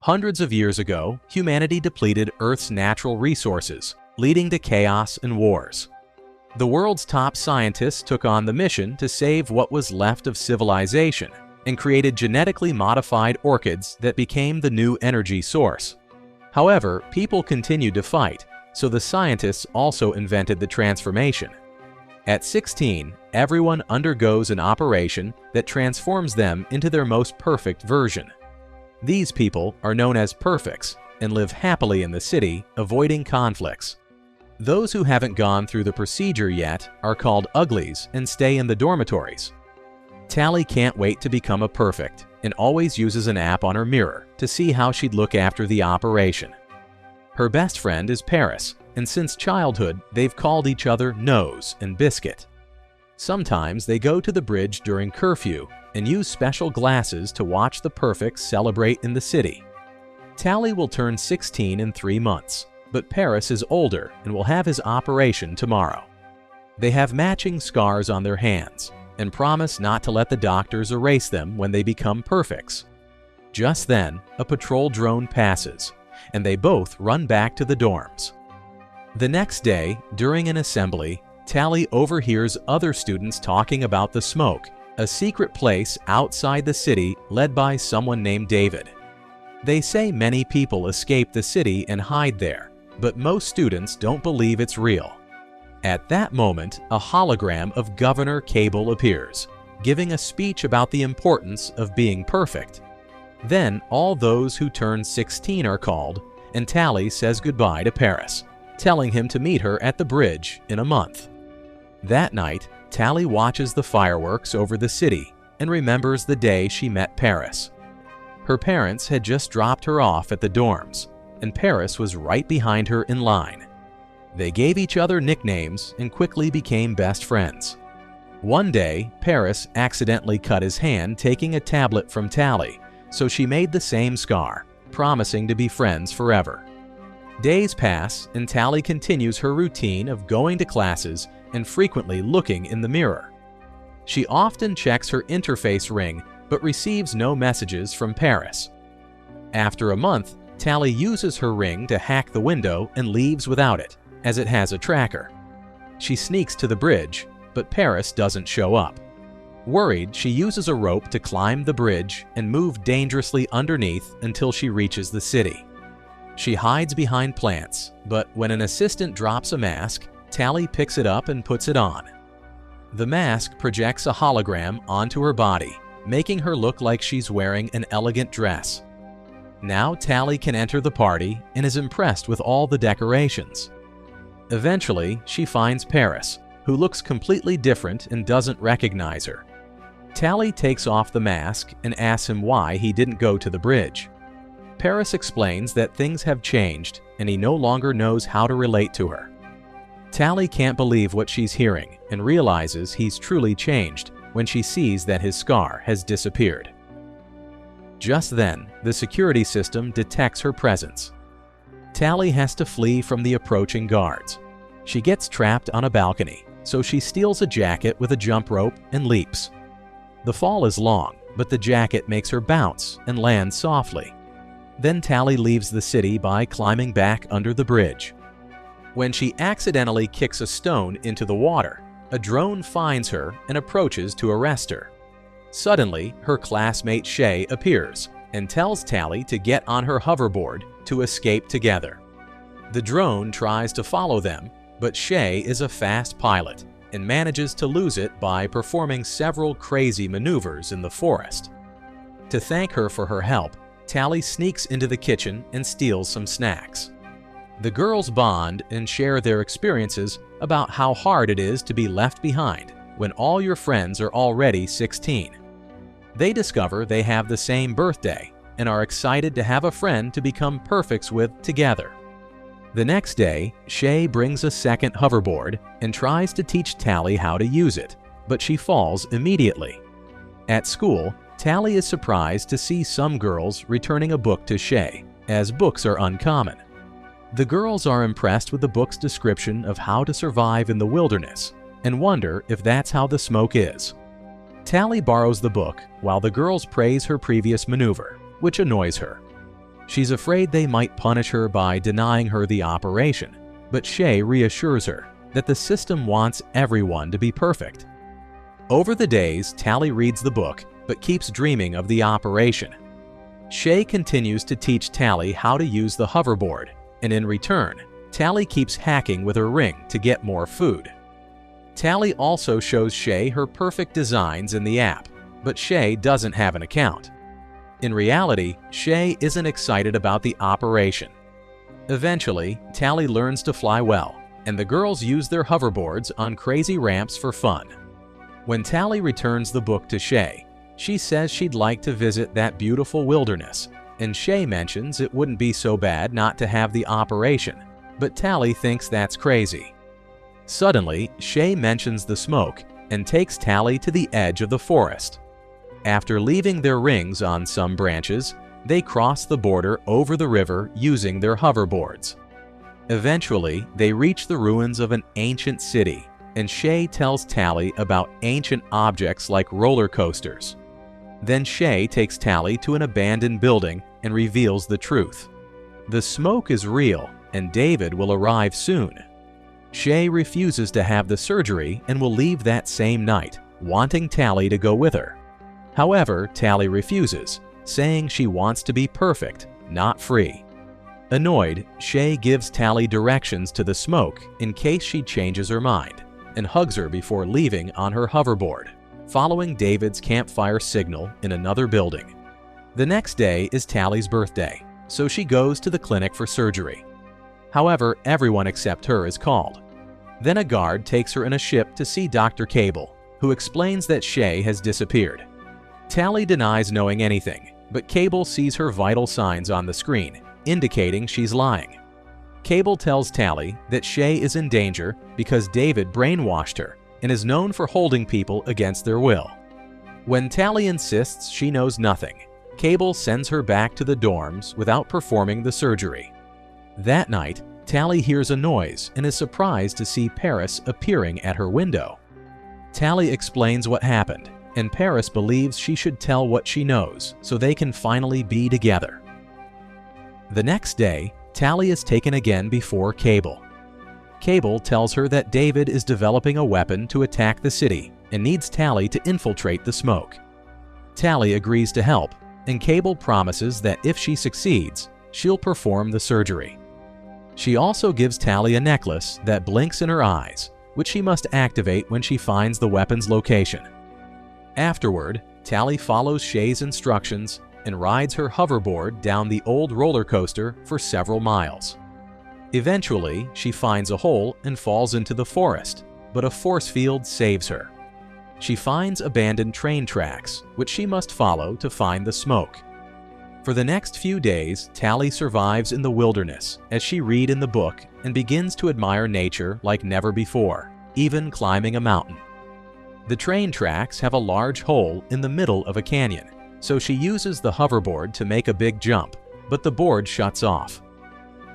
Hundreds of years ago, humanity depleted Earth's natural resources, leading to chaos and wars. The world's top scientists took on the mission to save what was left of civilization and created genetically modified orchids that became the new energy source. However, people continued to fight, so the scientists also invented the transformation. At 16, everyone undergoes an operation that transforms them into their most perfect version. These people are known as perfects and live happily in the city, avoiding conflicts. Those who haven't gone through the procedure yet are called uglies and stay in the dormitories. Tally can't wait to become a perfect and always uses an app on her mirror to see how she'd look after the operation. Her best friend is Paris, and since childhood, they've called each other Nose and Biscuit. Sometimes they go to the bridge during curfew and use special glasses to watch the perfects celebrate in the city. Tally will turn 16 in 3 months, but Paris is older and will have his operation tomorrow. They have matching scars on their hands and promise not to let the doctors erase them when they become perfects. Just then, a patrol drone passes, and they both run back to the dorms. The next day, during an assembly, Tally overhears other students talking about the smoke, a secret place outside the city led by someone named David. They say many people escape the city and hide there, but most students don't believe it's real. At that moment, a hologram of Governor Cable appears, giving a speech about the importance of being perfect. Then all those who turn 16 are called, and Tally says goodbye to Paris, telling him to meet her at the bridge in a month. That night, Tally watches the fireworks over the city and remembers the day she met Paris. Her parents had just dropped her off at the dorms, and Paris was right behind her in line. They gave each other nicknames and quickly became best friends. One day, Paris accidentally cut his hand taking a tablet from Tally, so she made the same scar, promising to be friends forever. Days pass, and Tally continues her routine of going to classes and frequently looking in the mirror. She often checks her interface ring but receives no messages from Paris. After a month, Tally uses her ring to hack the window and leaves without it, as it has a tracker. She sneaks to the bridge, but Paris doesn't show up. Worried, she uses a rope to climb the bridge and move dangerously underneath until she reaches the city. She hides behind plants, but when an assistant drops a mask, Tally picks it up and puts it on. The mask projects a hologram onto her body, making her look like she's wearing an elegant dress. Now Tally can enter the party and is impressed with all the decorations. Eventually, she finds Paris, who looks completely different and doesn't recognize her. Tally takes off the mask and asks him why he didn't go to the bridge. Paris explains that things have changed and he no longer knows how to relate to her. Tally can't believe what she's hearing and realizes he's truly changed when she sees that his scar has disappeared. Just then, the security system detects her presence. Tally has to flee from the approaching guards. She gets trapped on a balcony, so she steals a jacket with a jump rope and leaps. The fall is long, but the jacket makes her bounce and land softly. Then Tally leaves the city by climbing back under the bridge. When she accidentally kicks a stone into the water, a drone finds her and approaches to arrest her. Suddenly, her classmate Shay appears and tells Tally to get on her hoverboard to escape together. The drone tries to follow them, but Shay is a fast pilot and manages to lose it by performing several crazy maneuvers in the forest. To thank her for her help, Tally sneaks into the kitchen and steals some snacks. The girls bond and share their experiences about how hard it is to be left behind when all your friends are already 16. They discover they have the same birthday and are excited to have a friend to become perfects with together. The next day, Shay brings a second hoverboard and tries to teach Tally how to use it, but she falls immediately. At school, Tally is surprised to see some girls returning a book to Shay, as books are uncommon. The girls are impressed with the book's description of how to survive in the wilderness and wonder if that's how the smoke is. Tally borrows the book while the girls praise her previous maneuver, which annoys her. She's afraid they might punish her by denying her the operation, but Shay reassures her that the system wants everyone to be perfect. Over the days, Tally reads the book but keeps dreaming of the operation. Shay continues to teach Tally how to use the hoverboard, and in return, Tally keeps hacking with her ring to get more food. Tally also shows Shay her perfect designs in the app, but Shay doesn't have an account. In reality, Shay isn't excited about the operation. Eventually, Tally learns to fly well, and the girls use their hoverboards on crazy ramps for fun. When Tally returns the book to Shay, she says she'd like to visit that beautiful wilderness, and Shay mentions it wouldn't be so bad not to have the operation, but Tally thinks that's crazy. Suddenly, Shay mentions the smoke and takes Tally to the edge of the forest. After leaving their rings on some branches, they cross the border over the river using their hoverboards. Eventually, they reach the ruins of an ancient city, and Shay tells Tally about ancient objects like roller coasters. Then Shay takes Tally to an abandoned building and reveals the truth. The smoke is real, and David will arrive soon. Shay refuses to have the surgery and will leave that same night, wanting Tally to go with her. However, Tally refuses, saying she wants to be perfect, not free. Annoyed, Shay gives Tally directions to the smoke in case she changes her mind, and hugs her before leaving on her hoverboard, following David's campfire signal in another building. The next day is Tally's birthday, so she goes to the clinic for surgery. However, everyone except her is called. Then a guard takes her in a ship to see Dr. Cable, who explains that Shay has disappeared. Tally denies knowing anything, but Cable sees her vital signs on the screen, indicating she's lying. Cable tells Tally that Shay is in danger because David brainwashed her and is known for holding people against their will. When Tally insists she knows nothing, Cable sends her back to the dorms without performing the surgery. That night, Tally hears a noise and is surprised to see Paris appearing at her window. Tally explains what happened, and Paris believes she should tell what she knows so they can finally be together. The next day, Tally is taken again before Cable. Cable tells her that David is developing a weapon to attack the city and needs Tally to infiltrate the smoke. Tally agrees to help, and Cable promises that if she succeeds, she'll perform the surgery. She also gives Tally a necklace that blinks in her eyes, which she must activate when she finds the weapon's location. Afterward, Tally follows Shay's instructions and rides her hoverboard down the old roller coaster for several miles. Eventually, she finds a hole and falls into the forest, but a force field saves her. She finds abandoned train tracks, which she must follow to find the smoke. For the next few days, Tally survives in the wilderness as she reads in the book and begins to admire nature like never before, even climbing a mountain. The train tracks have a large hole in the middle of a canyon, so she uses the hoverboard to make a big jump, but the board shuts off.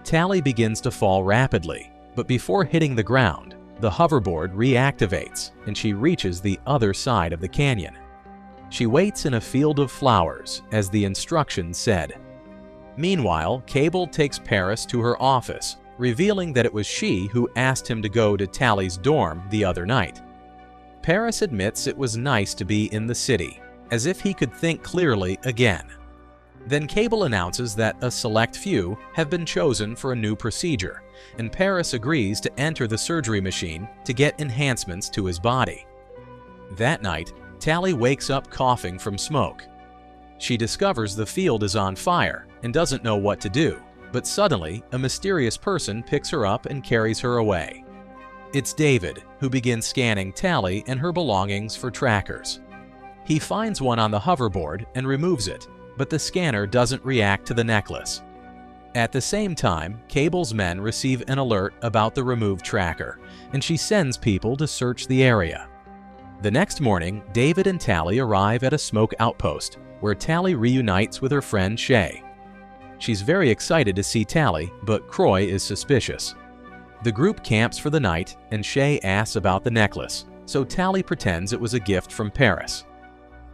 Tally begins to fall rapidly, but before hitting the ground, the hoverboard reactivates and she reaches the other side of the canyon. She waits in a field of flowers, as the instructions said. Meanwhile, Cable takes Paris to her office, revealing that it was she who asked him to go to Tally's dorm the other night. Paris admits it was nice to be in the city, as if he could think clearly again. Then Cable announces that a select few have been chosen for a new procedure, and Paris agrees to enter the surgery machine to get enhancements to his body. That night, Tally wakes up coughing from smoke. She discovers the field is on fire and doesn't know what to do, but suddenly a mysterious person picks her up and carries her away. It's David, who begins scanning Tally and her belongings for trackers. He finds one on the hoverboard and removes it, but the scanner doesn't react to the necklace. At the same time, Cable's men receive an alert about the removed tracker, and she sends people to search the area. The next morning, David and Tally arrive at a smoke outpost, where Tally reunites with her friend Shay. She's very excited to see Tally, but Croy is suspicious. The group camps for the night, and Shay asks about the necklace, so Tally pretends it was a gift from Paris.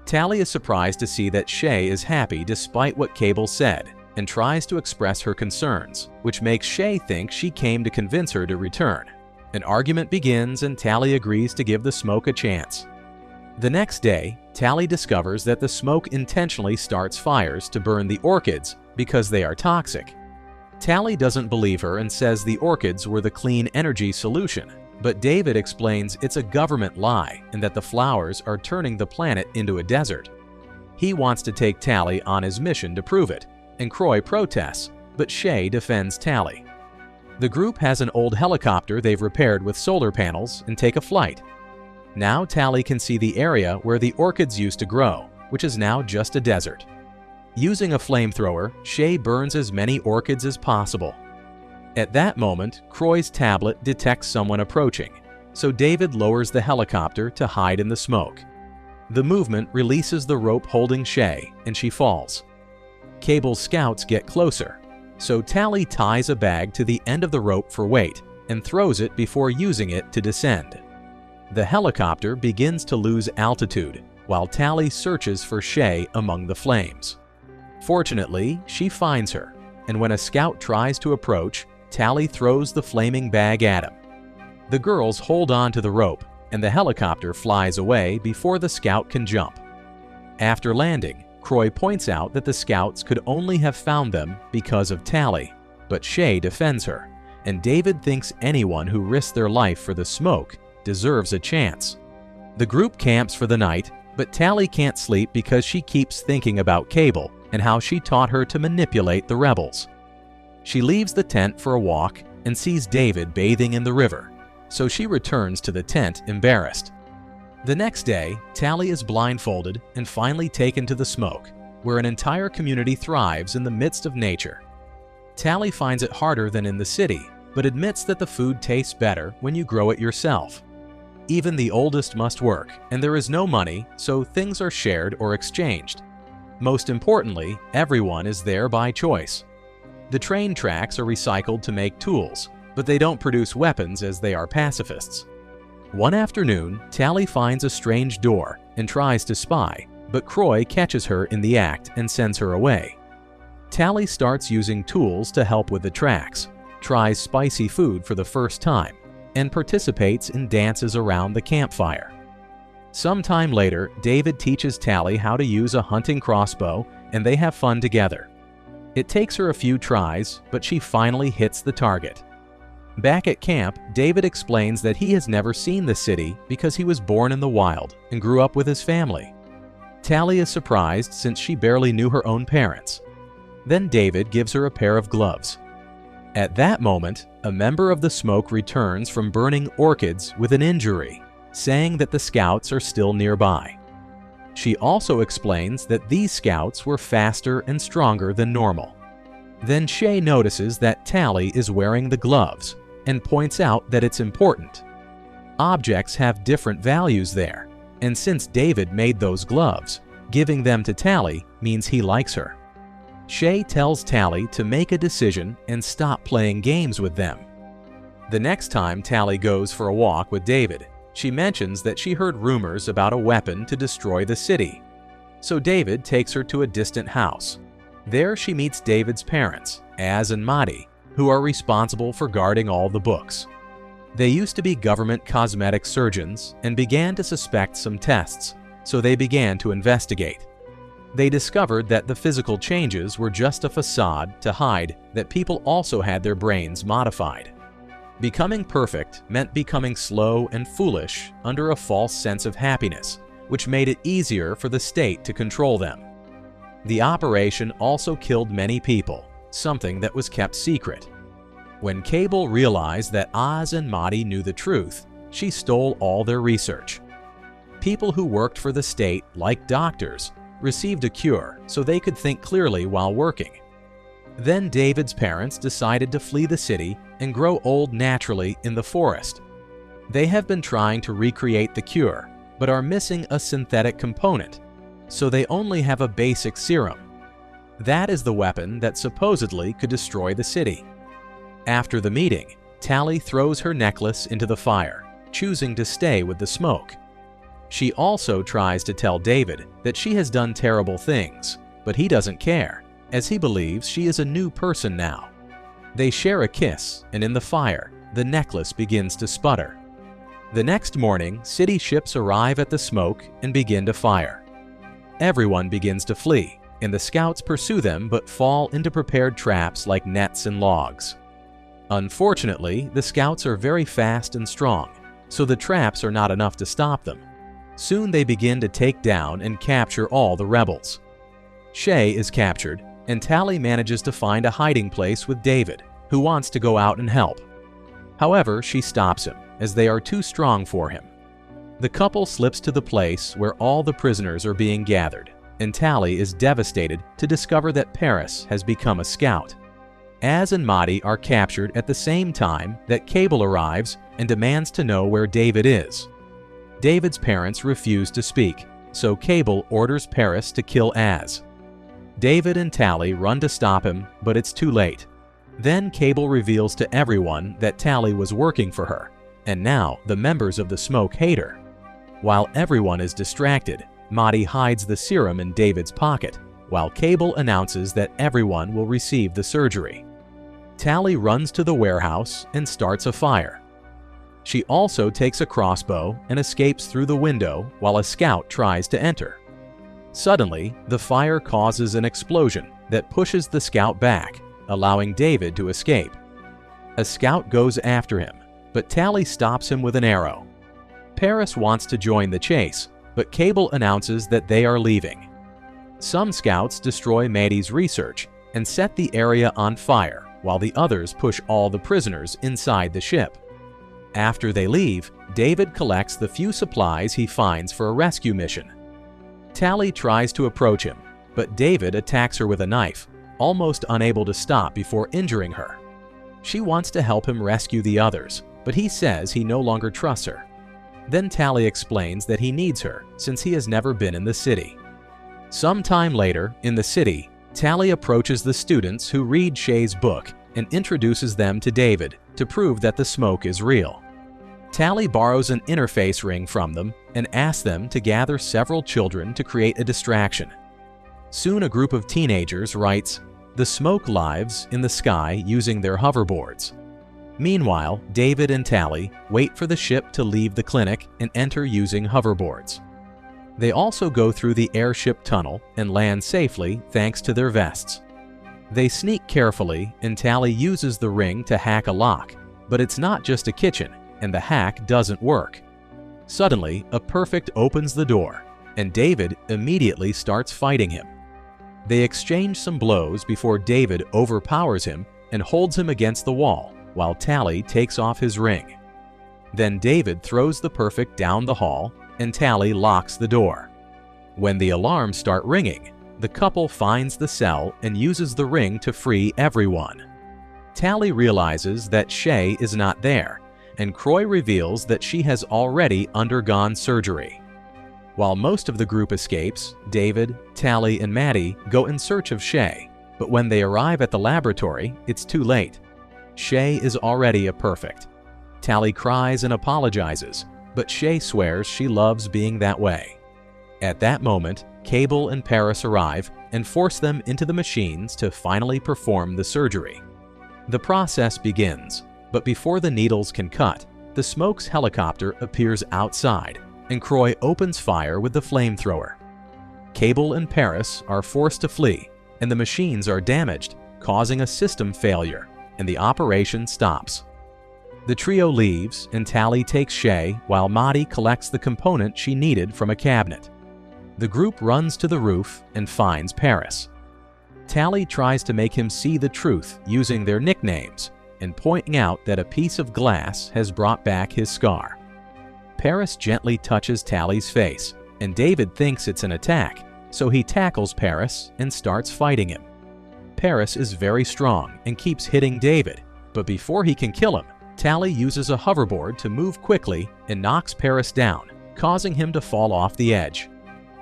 Tally is surprised to see that Shay is happy despite what Cable said, and tries to express her concerns, which makes Shay think she came to convince her to return. An argument begins and Tally agrees to give the smoke a chance. The next day, Tally discovers that the smoke intentionally starts fires to burn the orchids because they are toxic. Tally doesn't believe her and says the orchids were the clean energy solution, but David explains it's a government lie and that the flowers are turning the planet into a desert. He wants to take Tally on his mission to prove it, and Croy protests, but Shay defends Tally. The group has an old helicopter they've repaired with solar panels and take a flight. Now Tally can see the area where the orchids used to grow, which is now just a desert. Using a flamethrower, Shay burns as many orchids as possible. At that moment, Croy's tablet detects someone approaching, so David lowers the helicopter to hide in the smoke. The movement releases the rope holding Shay, and she falls. Cable's scouts get closer, so Tally ties a bag to the end of the rope for weight and throws it before using it to descend. The helicopter begins to lose altitude while Tally searches for Shay among the flames. Fortunately, she finds her, and when a scout tries to approach, Tally throws the flaming bag at him. The girls hold on to the rope, and the helicopter flies away before the scout can jump. After landing, Croy points out that the scouts could only have found them because of Tally, but Shay defends her, and David thinks anyone who risks their life for the smoke deserves a chance. The group camps for the night, but Tally can't sleep because she keeps thinking about Cable and how she taught her to manipulate the rebels. She leaves the tent for a walk and sees David bathing in the river, so she returns to the tent embarrassed. The next day, Tally is blindfolded and finally taken to the smoke, where an entire community thrives in the midst of nature. Tally finds it harder than in the city, but admits that the food tastes better when you grow it yourself. Even the oldest must work, and there is no money, so things are shared or exchanged. Most importantly, everyone is there by choice. The train tracks are recycled to make tools, but they don't produce weapons as they are pacifists. One afternoon, Tally finds a strange door and tries to spy, but Croy catches her in the act and sends her away. Tally starts using tools to help with the tracks, tries spicy food for the first time, and participates in dances around the campfire. Sometime later, David teaches Tally how to use a hunting crossbow, and they have fun together. It takes her a few tries, but she finally hits the target. Back at camp, David explains that he has never seen the city because he was born in the wild and grew up with his family. Tally is surprised since she barely knew her own parents. Then David gives her a pair of gloves. At that moment, a member of the smoke returns from burning orchids with an injury, saying that the scouts are still nearby. She also explains that these scouts were faster and stronger than normal. Then Shay notices that Tally is wearing the gloves and points out that it's important. Objects have different values there, and since David made those gloves, giving them to Tally means he likes her. Shay tells Tally to make a decision and stop playing games with them. The next time Tally goes for a walk with David, she mentions that she heard rumors about a weapon to destroy the city. So David takes her to a distant house. There she meets David's parents, Az and Madi, who are responsible for guarding all the books. They used to be government cosmetic surgeons and began to suspect some tests, so they began to investigate. They discovered that the physical changes were just a facade to hide that people also had their brains modified. Becoming perfect meant becoming slow and foolish under a false sense of happiness, which made it easier for the state to control them. The operation also killed many people, something that was kept secret. When Cable realized that Az and Madi knew the truth, she stole all their research. People who worked for the state, like doctors, received a cure so they could think clearly while working. Then David's parents decided to flee the city and grow old naturally in the forest. They have been trying to recreate the cure, but are missing a synthetic component, so they only have a basic serum. That is the weapon that supposedly could destroy the city. After the meeting, Tally throws her necklace into the fire, choosing to stay with the smoke. She also tries to tell David that she has done terrible things, but he doesn't care, as he believes she is a new person now. They share a kiss, and in the fire, the necklace begins to sputter. The next morning, city ships arrive at the smoke and begin to fire. Everyone begins to flee, and the scouts pursue them but fall into prepared traps like nets and logs. Unfortunately, the scouts are very fast and strong, so the traps are not enough to stop them. Soon they begin to take down and capture all the rebels. Shay is captured, and Tally manages to find a hiding place with David, who wants to go out and help. However, she stops him, as they are too strong for him. The couple slips to the place where all the prisoners are being gathered, and Tally is devastated to discover that Paris has become a scout. Az and Maddie are captured at the same time that Cable arrives and demands to know where David is. David's parents refuse to speak, so Cable orders Paris to kill Az. David and Tally run to stop him, but it's too late. Then Cable reveals to everyone that Tally was working for her, and now the members of the Smoke hate her. While everyone is distracted, Maddie hides the serum in David's pocket, while Cable announces that everyone will receive the surgery. Tally runs to the warehouse and starts a fire. She also takes a crossbow and escapes through the window while a scout tries to enter. Suddenly, the fire causes an explosion that pushes the scout back, allowing David to escape. A scout goes after him, but Tally stops him with an arrow. Paris wants to join the chase, but Cable announces that they are leaving. Some scouts destroy Maddie's research and set the area on fire, while the others push all the prisoners inside the ship. After they leave, David collects the few supplies he finds for a rescue mission. Tally tries to approach him, but David attacks her with a knife, almost unable to stop before injuring her. She wants to help him rescue the others, but he says he no longer trusts her. Then Tally explains that he needs her since he has never been in the city. Sometime later, in the city, Tally approaches the students who read Shay's book and introduces them to David to prove that the smoke is real. Tally borrows an interface ring from them and asks them to gather several children to create a distraction. Soon a group of teenagers writes, "The smoke lives in the sky" using their hoverboards. Meanwhile, David and Tally wait for the ship to leave the clinic and enter using hoverboards. They also go through the airship tunnel and land safely thanks to their vests. They sneak carefully and Tally uses the ring to hack a lock, but it's not just a kitchen, and the hack doesn't work. Suddenly, a perfect opens the door, and David immediately starts fighting him. They exchange some blows before David overpowers him and holds him against the wall, while Tally takes off his ring. Then David throws the perfect down the hall, and Tally locks the door. When the alarms start ringing, the couple finds the cell and uses the ring to free everyone. Tally realizes that Shay is not there, and Croy reveals that she has already undergone surgery. While most of the group escapes, David, Tally, and Maddie go in search of Shay, but when they arrive at the laboratory, it's too late. Shay is already a perfect. Tally cries and apologizes, but Shay swears she loves being that way. At that moment, Cable and Paris arrive and force them into the machines to finally perform the surgery. The process begins, but before the needles can cut, the Smoke's helicopter appears outside, and Croy opens fire with the flamethrower. Cable and Paris are forced to flee, and the machines are damaged, causing a system failure, and the operation stops. The trio leaves, and Tally takes Shay while Maddie collects the component she needed from a cabinet. The group runs to the roof and finds Paris. Tally tries to make him see the truth using their nicknames and pointing out that a piece of glass has brought back his scar. Paris gently touches Tally's face, and David thinks it's an attack, so he tackles Paris and starts fighting him. Paris is very strong and keeps hitting David, but before he can kill him, Tally uses a hoverboard to move quickly and knocks Paris down, causing him to fall off the edge.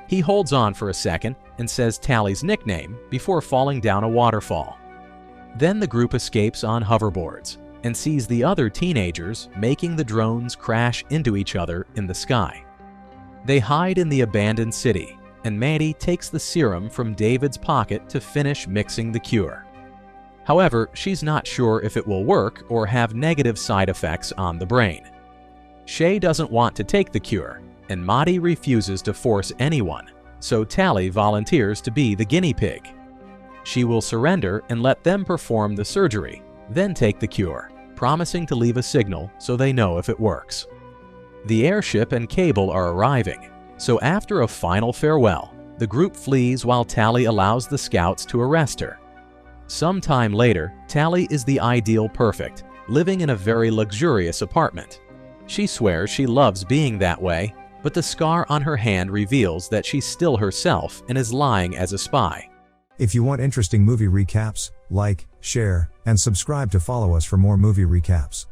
He holds on for a second and says Tally's nickname before falling down a waterfall. Then the group escapes on hoverboards and sees the other teenagers making the drones crash into each other in the sky. They hide in the abandoned city, and Maddie takes the serum from David's pocket to finish mixing the cure. However, she's not sure if it will work or have negative side effects on the brain. Shay doesn't want to take the cure, and Maddie refuses to force anyone, so Tally volunteers to be the guinea pig. She will surrender and let them perform the surgery, then take the cure, promising to leave a signal so they know if it works. The airship and Cable are arriving, so after a final farewell, the group flees while Tally allows the scouts to arrest her. Sometime later, Tally is the ideal perfect, living in a very luxurious apartment. She swears she loves being that way, but the scar on her hand reveals that she's still herself and is lying as a spy. If you want interesting movie recaps, like, share, and subscribe to follow us for more movie recaps.